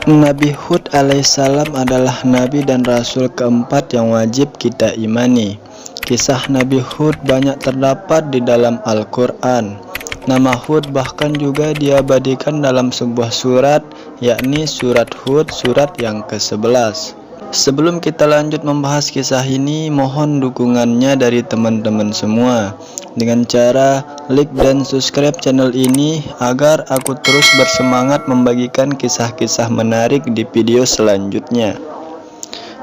Nabi Hud alaihissalam adalah nabi dan rasul keempat yang wajib kita imani. Kisah Nabi Hud banyak terdapat di dalam Al-Quran. Nama Hud bahkan juga diabadikan dalam sebuah surat, yakni surat Hud, surat yang ke-11. Sebelum kita lanjut membahas kisah ini, mohon dukungannya dari teman-teman semua dengan cara like dan subscribe channel ini agar aku terus bersemangat membagikan kisah-kisah menarik di video selanjutnya.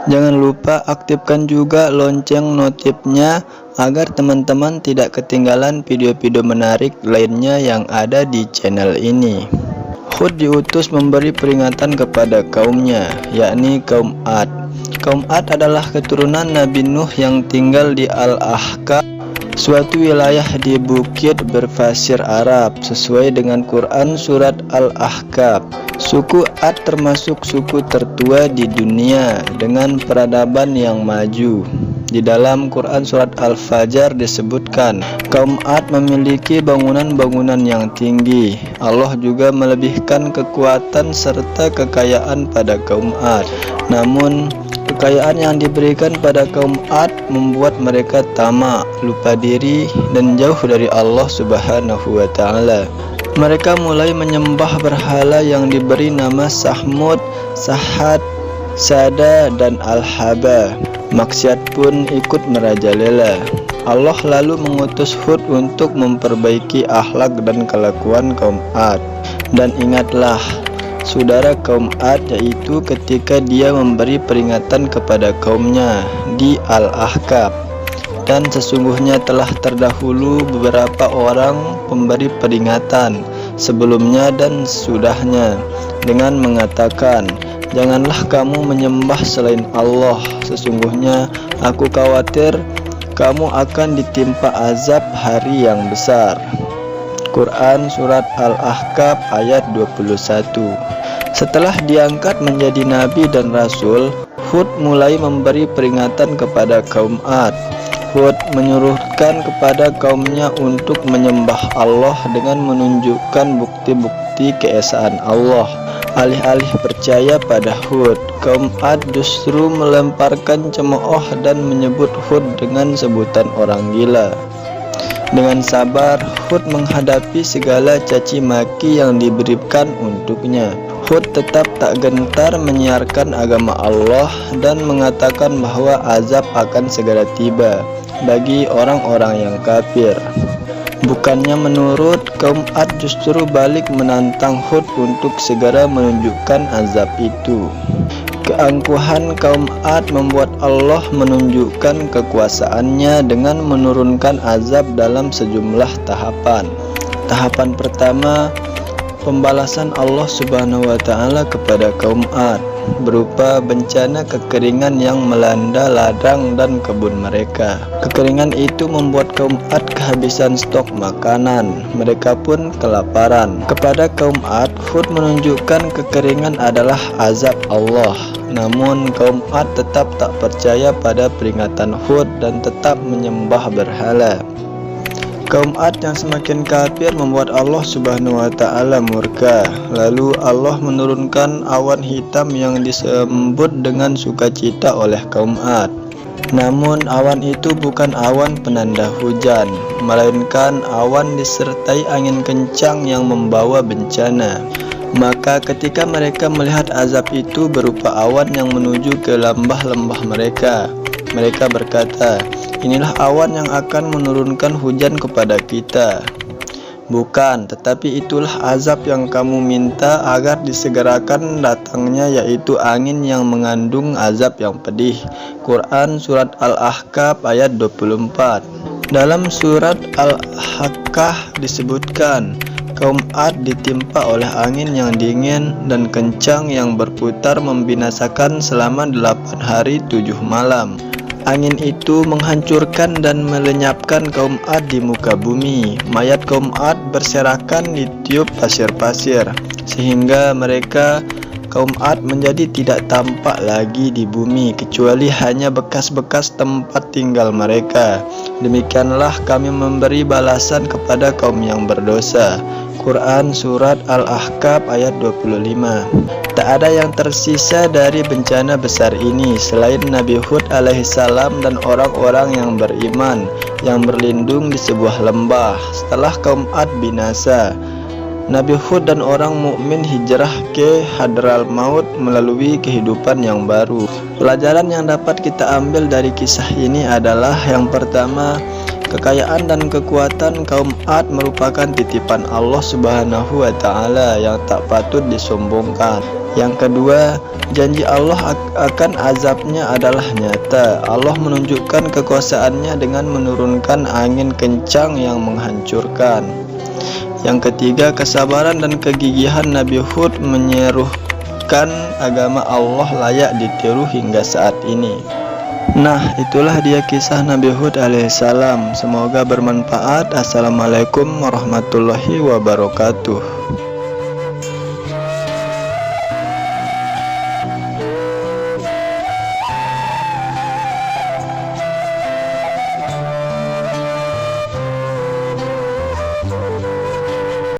Jangan lupa aktifkan juga lonceng notifnya agar teman-teman tidak ketinggalan video-video menarik lainnya yang ada di channel ini. Hud diutus memberi peringatan kepada kaumnya, yakni kaum Ad. Kaum Ad adalah keturunan Nabi Nuh yang tinggal di Al-Ahqaf, suatu wilayah di bukit berpasir Arab, sesuai dengan Quran surat Al-Ahqaf. Suku Ad termasuk suku tertua di dunia dengan peradaban yang maju. Di dalam Quran surat Al-Fajr disebutkan, kaum Ad memiliki bangunan-bangunan yang tinggi. Allah juga melebihkan kekuatan serta kekayaan pada kaum Ad. Namun, kekayaan yang diberikan pada kaum Ad membuat mereka tamak, lupa diri, dan jauh dari Allah Subhanahu wa Ta'ala. Mereka mulai menyembah berhala yang diberi nama Sahmud, Sahad, Sada, dan Al-Haba. Maksiat pun ikut merajalela. Allah lalu mengutus Hud untuk memperbaiki akhlak dan kelakuan kaum Ad. Dan ingatlah, saudara kaum Ad, yaitu ketika dia memberi peringatan kepada kaumnya di Al-Ahqaf. Dan sesungguhnya telah terdahulu beberapa orang pemberi peringatan sebelumnya dan sesudahnya dengan mengatakan, janganlah kamu menyembah selain Allah. Sesungguhnya aku khawatir kamu akan ditimpa azab hari yang besar. Quran surat Al-Ahqaf ayat 21. Setelah diangkat menjadi nabi dan rasul, Hud mulai memberi peringatan kepada kaum Ad. Hud menyuruhkan kepada kaumnya untuk menyembah Allah dengan menunjukkan bukti-bukti keesaan Allah. Alih-alih percaya pada Hud, kaum Ad justru melemparkan cemooh dan menyebut Hud dengan sebutan orang gila. Dengan sabar, Hud menghadapi segala caci maki yang diberikan untuknya. Hud tetap tak gentar menyiarkan agama Allah dan mengatakan bahwa azab akan segera tiba bagi orang-orang yang kafir. Bukannya menurut, kaum Ad justru balik menantang Hud untuk segera menunjukkan azab itu. Keangkuhan kaum Ad membuat Allah menunjukkan kekuasaannya dengan menurunkan azab dalam sejumlah tahapan. Tahapan pertama, pembalasan Allah Subhanahu wa Ta'ala kepada kaum Ad berupa bencana kekeringan yang melanda ladang dan kebun mereka. Kekeringan itu membuat kaum Ad kehabisan stok makanan. Mereka pun kelaparan. Kepada kaum Ad, Hud menunjukkan kekeringan adalah azab Allah. Namun kaum Ad tetap tak percaya pada peringatan Hud dan tetap menyembah berhala. Kaum Ad yang semakin kafir membuat Allah Subhanahu wa Ta'ala murka. Lalu Allah menurunkan awan hitam yang disambut dengan sukacita oleh kaum Ad. Namun awan itu bukan awan penanda hujan, melainkan awan disertai angin kencang yang membawa bencana. Maka ketika mereka melihat azab itu berupa awan yang menuju ke lembah-lembah mereka, mereka berkata, inilah awan yang akan menurunkan hujan kepada kita. Bukan, tetapi itulah azab yang kamu minta agar disegerakan datangnya, yaitu angin yang mengandung azab yang pedih. Quran surat Al-Ahqaf ayat 24. Dalam surat Al-Haqqah disebutkan, kaum Ad ditimpa oleh angin yang dingin dan kencang yang berputar membinasakan selama 8 hari 7 malam. Angin itu menghancurkan dan melenyapkan kaum Ad di muka bumi. Mayat kaum Ad berserakan di tiup pasir-pasir, sehingga mereka kaum Ad menjadi tidak tampak lagi di bumi, kecuali hanya bekas-bekas tempat tinggal mereka. Demikianlah kami memberi balasan kepada kaum yang berdosa. Quran Surat Al-Ahqaf ayat 25. Tak ada yang tersisa dari bencana besar ini selain Nabi Hud alaihissalam dan orang-orang yang beriman yang berlindung di sebuah lembah setelah kaum Ad binasa. Nabi Hud dan orang mukmin hijrah ke Hadramaut melalui kehidupan yang baru. Pelajaran yang dapat kita ambil dari kisah ini adalah yang pertama, kekayaan dan kekuatan kaum Ad merupakan titipan Allah Subhanahu wa Ta'ala yang tak patut disombongkan. Yang kedua, janji Allah akan azabnya adalah nyata. Allah menunjukkan kekuasaannya dengan menurunkan angin kencang yang menghancurkan. Yang ketiga, kesabaran dan kegigihan Nabi Hud menyerukan agama Allah layak ditiru hingga saat ini. Nah, itulah dia kisah Nabi Hud alaihissalam. Semoga bermanfaat. Assalamualaikum warahmatullahi wabarakatuh.